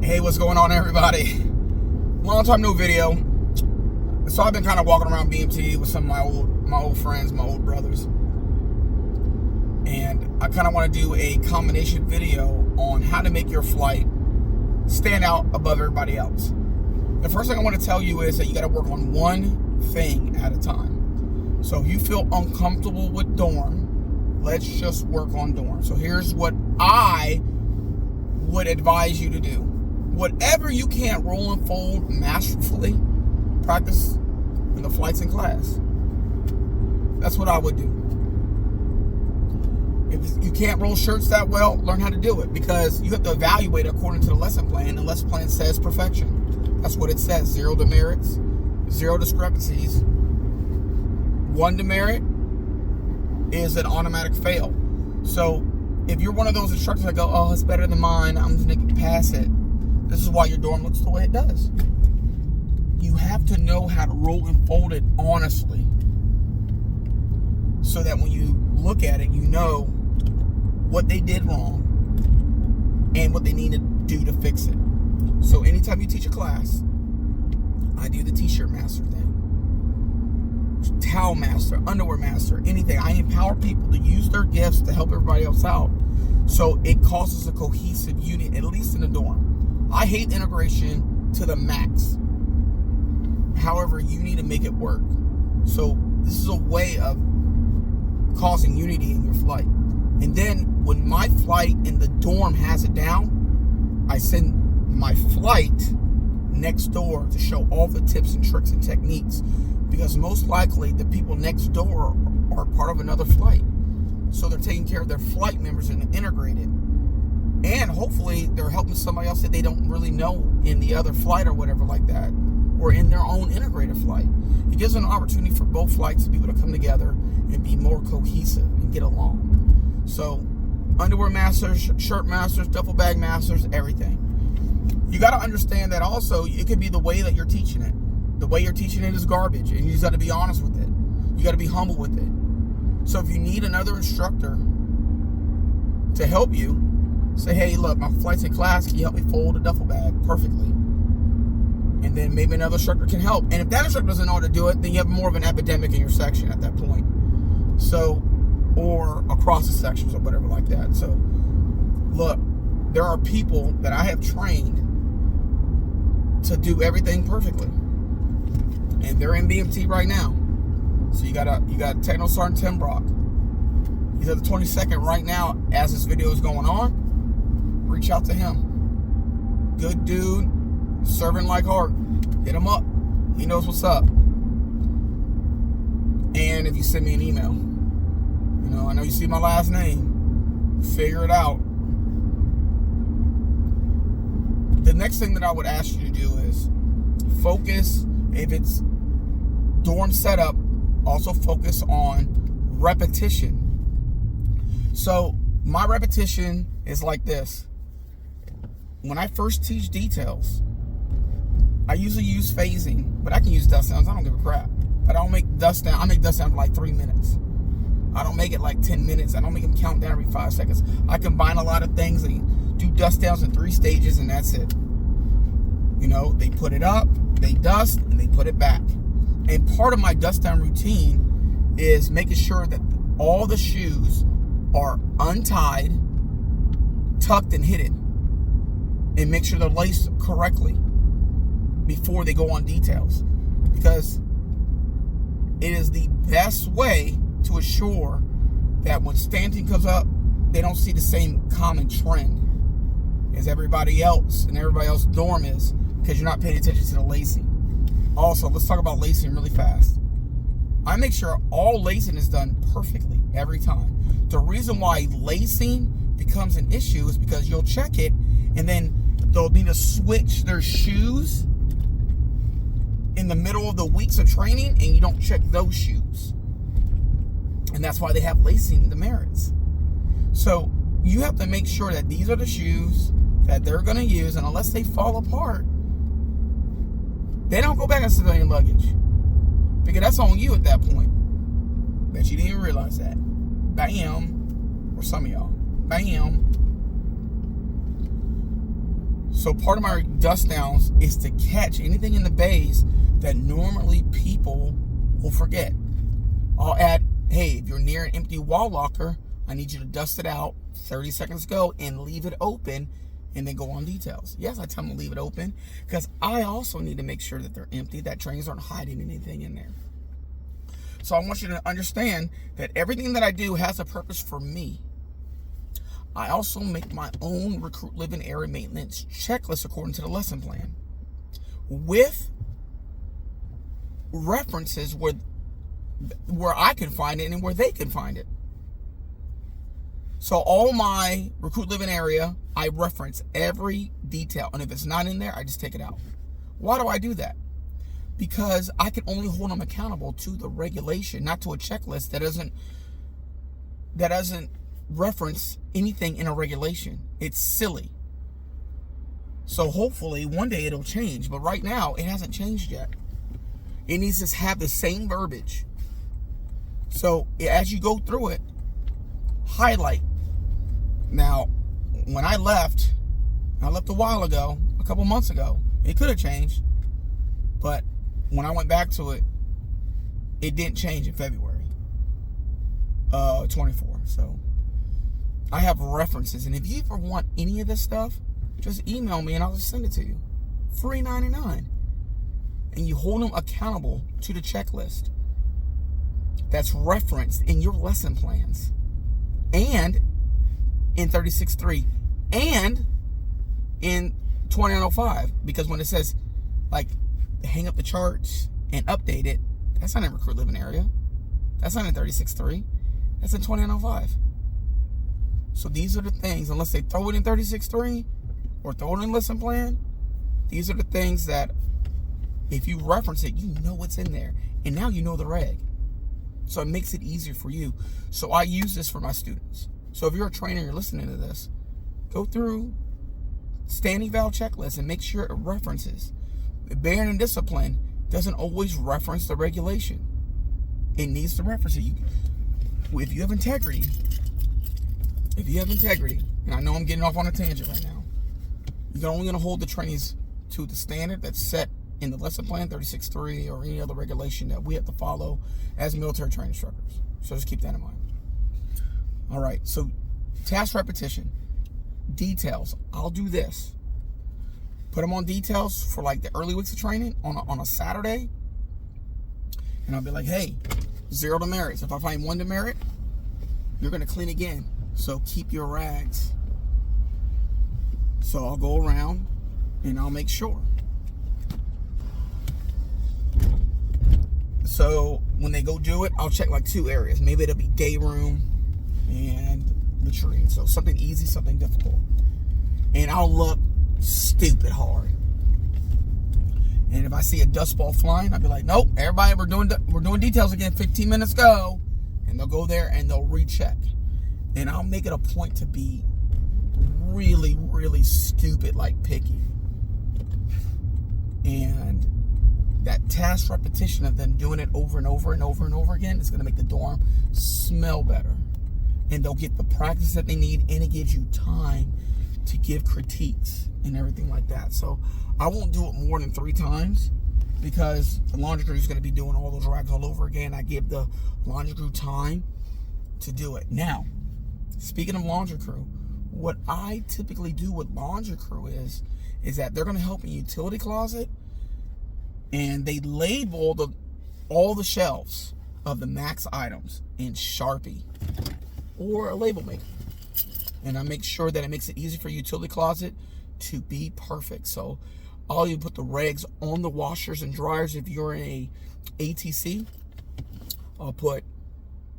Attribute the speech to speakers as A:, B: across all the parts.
A: Hey, what's going on, everybody? Long time no video. So I've been kind of walking around BMT with some of my old friends, my old brothers, and I kind of want to do a combination video on how to make your flight stand out above everybody else. The first thing I want to tell you is that you got to work on one thing at a time. So if you feel uncomfortable with dorm, let's just work on dorm. So here's what I would advise you to do. Whatever you can't roll and fold masterfully, practice in the flights in class. That's what I would do. If you can't roll shirts that well, learn how to do it, because you have to evaluate according to the lesson plan. The lesson plan says perfection. That's what it says. 0 demerits, 0 discrepancies. 1 demerit is an automatic fail. So if you're one of those instructors that go, oh, it's better than mine, I'm just going to pass it. This is why your dorm looks the way it does. You have to know how to roll and fold it honestly, so that when you look at it, you know what they did wrong and what they need to do to fix it. So anytime you teach a class, I do the t-shirt master thing, towel master, underwear master, anything. I empower people to use their gifts to help everybody else out, so it causes a cohesive unit, at least in the dorm. I hate integration to the max. However, you need to make it work. So this is a way of causing unity in your flight. And then when my flight in the dorm has it down, I send my flight next door to show all the tips and tricks and techniques, because most likely the people next door are part of another flight. So they're taking care of their flight members and integrated. And hopefully they're helping somebody else that they don't really know in the other flight or whatever like that, or in their own integrated flight. It gives an opportunity for both flights to be able to come together and be more cohesive and get along. So underwear masters, shirt masters, duffel bag masters, everything. You got to understand that also it could be the way that you're teaching it. The way you're teaching it is garbage, and you just got to be honest with it. You got to be humble with it. So if you need another instructor to help you, say, hey, look, my flight's in class. Can you help me fold a duffel bag perfectly? And then maybe another instructor can help. And if that instructor doesn't know how to do it, then you have more of an epidemic in your section at that point. So, or across the sections or whatever like that. So, look, there are people that I have trained to do everything perfectly, and they're in BMT right now. So you got Techno Sergeant Tim Brock. He's at the 22nd right now as this video is going on. Reach out to him. Good dude, servant like heart. Hit him up. He knows what's up. And if you send me an email, I know you see my last name, figure it out. The next thing that I would ask you to do is focus. If it's dorm setup, also focus on repetition. So my repetition is like this. When I first teach details, I usually use phasing, but I can use dust downs. I don't give a crap. But I don't make dust down. I make dust down for like 3 minutes. I don't make it like 10 minutes. I don't make them count down every 5 seconds. I combine a lot of things and do dust downs in 3 stages, and that's it. They put it up, they dust, and they put it back. And part of my dust down routine is making sure that all the shoes are untied, tucked, and hidden, and make sure they're laced correctly before they go on details, because it is the best way to assure that when stanting comes up, they don't see the same common trend as everybody else, and everybody else's dorm is, because you're not paying attention to the lacing. Also, let's talk about lacing really fast. I make sure all lacing is done perfectly every time. The reason why lacing becomes an issue is because you'll check it, and then they'll need to switch their shoes in the middle of the weeks of training, and you don't check those shoes. And that's why they have lacing demerits. So you have to make sure that these are the shoes that they're going to use, and unless they fall apart, they don't go back in civilian luggage, because that's on you at that point. Bet you didn't even realize that. Bam. Or some of y'all. Bam. So part of my dust downs is to catch anything in the bays that normally people will forget. I'll add, hey, if you're near an empty wall locker, I need you to dust it out, 30 seconds ago, and leave it open, and then go on details. Yes, I tell them to leave it open, because I also need to make sure that they're empty, that trainers aren't hiding anything in there. So I want you to understand that everything that I do has a purpose for me. I also make my own recruit living area maintenance checklist according to the lesson plan, with references where I can find it and where they can find it. So all my recruit living area, I reference every detail, and if it's not in there, I just take it out. Why do I do that? Because I can only hold them accountable to the regulation, not to a checklist that doesn't reference anything in a regulation. It's silly. So hopefully one day it'll change, but right now it hasn't changed yet. It needs to have the same verbiage. So as you go through it, highlight. Now, when I left a while ago, a couple months ago. It could have changed, but when I went back to it, it didn't change in February 24. So I have references, and if you ever want any of this stuff, just email me and I'll just send it to you. Free 99. And you hold them accountable to the checklist that's referenced in your lesson plans and in 36.3 and in 2905, because when it says like hang up the charts and update it, that's not in recruit living area. That's not in 36.3. That's in 2905. So these are the things, unless they throw it in 36.3 or throw it in lesson plan, these are the things that if you reference it, you know what's in there. And now you know the reg. So it makes it easier for you. So I use this for my students. So if you're a trainer, you're listening to this, go through standing eval checklist and make sure it references. Bearing and discipline doesn't always reference the regulation. It needs to reference it. If you have integrity, and I know I'm getting off on a tangent right now, you're only going to hold the trainees to the standard that's set in the lesson plan, 36.3, or any other regulation that we have to follow as military training instructors. So just keep that in mind. All right, so task repetition. Details. I'll do this. Put them on details for like the early weeks of training on a Saturday. And I'll be like, hey, 0 demerits. If I find 1 demerit, you're going to clean again. So keep your rags. So I'll go around and I'll make sure. So when they go do it, I'll check like 2 areas. Maybe it'll be day room and latrine. So something easy, something difficult. And I'll look stupid hard. And if I see a dust ball flying, I'll be like, nope, everybody, we're doing details again, 15 minutes go. And they'll go there and they'll recheck. And I'll make it a point to be really, really stupid, like picky. And that task repetition of them doing it over and over and over and over again is going to make the dorm smell better. And they'll get the practice that they need, and it gives you time to give critiques and everything like that. So I won't do it more than 3 times, because the laundry crew is going to be doing all those rags all over again. I give the laundry crew time to do it. Now, speaking of laundry crew, what I typically do with laundry crew is that they're going to help in utility closet, and they label all the shelves of the max items in Sharpie or a label maker. And I make sure that it makes it easy for utility closet to be perfect. So I'll even put the regs on the washers and dryers. If you're in a ATC, I'll put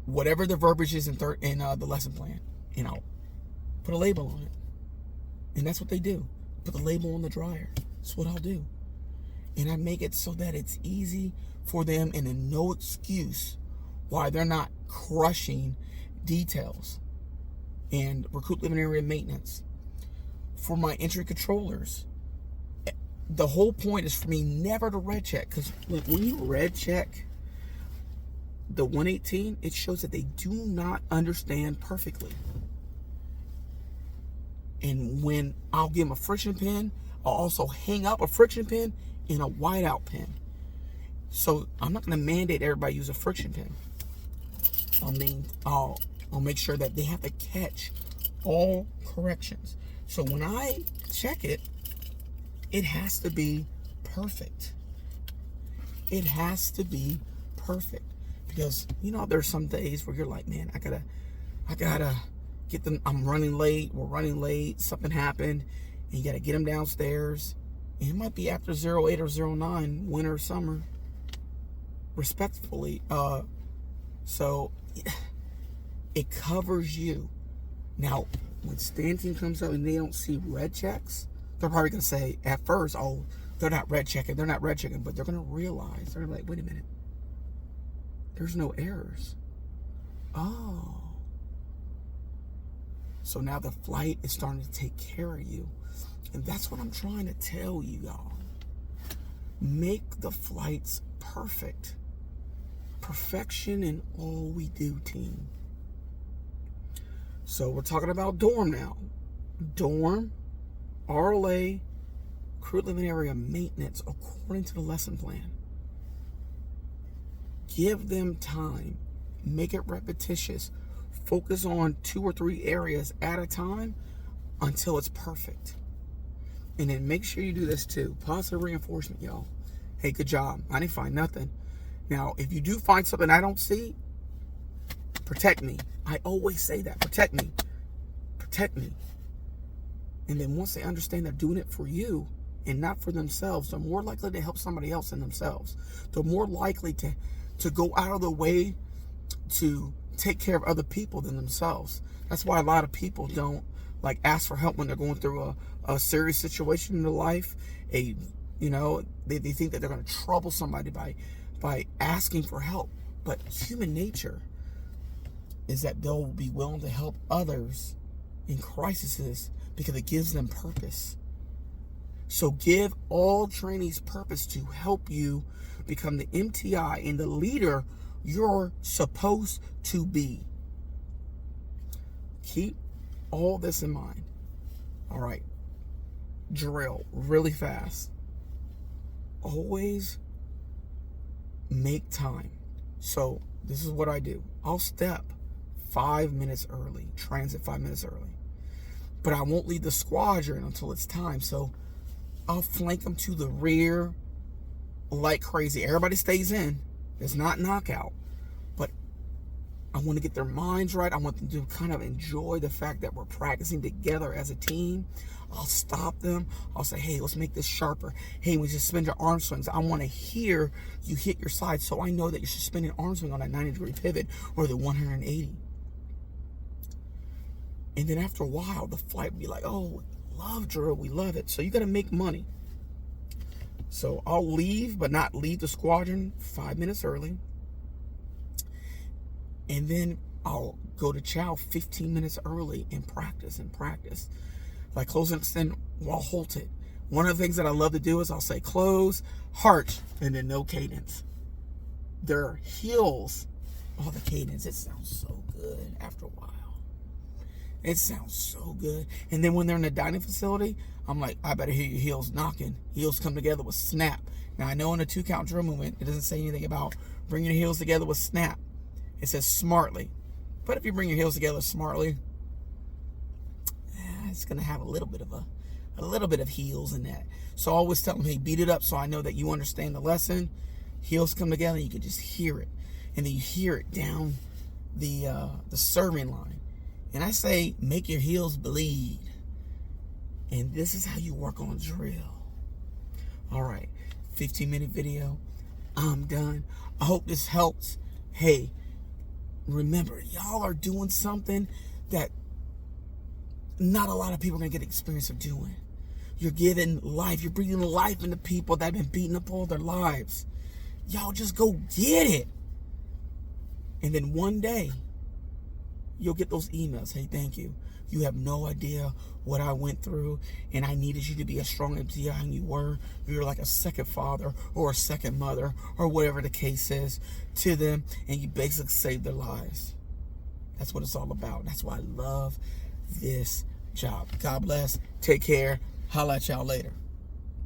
A: whatever the verbiage is in the lesson plan, and I'll put a label on it. And that's what they do. Put the label on the dryer. That's what I'll do. And I make it so that it's easy for them, and then no excuse why they're not crushing details and recruit living area maintenance. For my entry controllers, the whole point is for me never to red check, because when you red check the 118, it shows that they do not understand perfectly. And when I'll give them a friction pin, I'll also hang up a friction pin and a whiteout pin. So I'm not going to mandate everybody use a friction pin. I'll make sure that they have to catch all corrections. So when I check it, it has to be perfect. It has to be perfect. Because, you know, there's some days where you're like, man, I gotta get them. I'm running late. We're running late. Something happened. And you got to get them downstairs. And it might be after 08 or 09, winter or summer, respectfully. So it covers you. Now, when Stan Team comes up and they don't see red checks, they're probably going to say at first, oh, they're not red checking. They're not red checking. But they're going to realize, they're like, wait a minute. There's no errors. Oh. So now the flight is starting to take care of you. And that's what I'm trying to tell you, y'all. Make the flights perfect. Perfection in all we do, team. So we're talking about dorm now. Dorm, RLA, crew living area maintenance according to the lesson plan. Give them time. Make it repetitious. Focus on 2 or 3 areas at a time until it's perfect. And then make sure you do this too. Positive reinforcement, y'all. Hey, good job. I didn't find nothing. Now, if you do find something I don't see, protect me. I always say that. Protect me. Protect me. And then once they understand they're doing it for you and not for themselves, they're more likely to help somebody else than themselves. They're more likely to go out of the way to take care of other people than themselves. That's why a lot of people don't like ask for help when they're going through a serious situation in their life. They think that they're going to trouble somebody by asking for help. But human nature is that they'll be willing to help others in crises because it gives them purpose. So give all trainees purpose to help you become the MTI and the leader you're supposed to be. Keep all this in mind. All right. Drill really fast. Always make time. So this is what I do. I'll step 5 minutes early, transit 5 minutes early. But I won't leave the squadron until it's time. So I'll flank them to the rear like crazy. Everybody stays in. It's not knockout. But I want to get their minds right. I want them to kind of enjoy the fact that we're practicing together as a team. I'll stop them. I'll say, hey, let's make this sharper. Hey, we suspend your arm swings. I want to hear you hit your side so I know that you're suspending arm swing on that 90-degree pivot or the 180. And then after a while, the flight will be like, oh, love drill. We love it. So you got to make money. So I'll leave, but not leave the squadron 5 minutes early. And then I'll go to chow 15 minutes early and practice. Like close and extend while halted. One of the things that I love to do is I'll say close, heart, and then no cadence. Their heels, oh, the cadence, it sounds so good after a while. It sounds so good. And then when they're in the dining facility, I'm like, I better hear your heels knocking. Heels come together with snap. Now, I know in a 2-count drill movement, it doesn't say anything about bringing your heels together with snap. It says smartly. But if you bring your heels together smartly, it's going to have a little bit of heels in that. So I always tell them, hey, beat it up so I know that you understand the lesson. Heels come together, you can just hear it. And then you hear it down the serving line. And I say, make your heels bleed. And this is how you work on drill. All right, 15-minute video. I'm done. I hope this helps. Hey, remember, y'all are doing something that not a lot of people are going to get the experience of doing. You're giving life. You're breathing life into people that have been beaten up all their lives. Y'all just go get it. And then one day, you'll get those emails. Hey, thank you. You have no idea what I went through, and I needed you to be as strong as you were. You're like a second father or a second mother or whatever the case is to them, and you basically saved their lives. That's what it's all about. That's why I love this job. God bless. Take care. Holla at y'all later.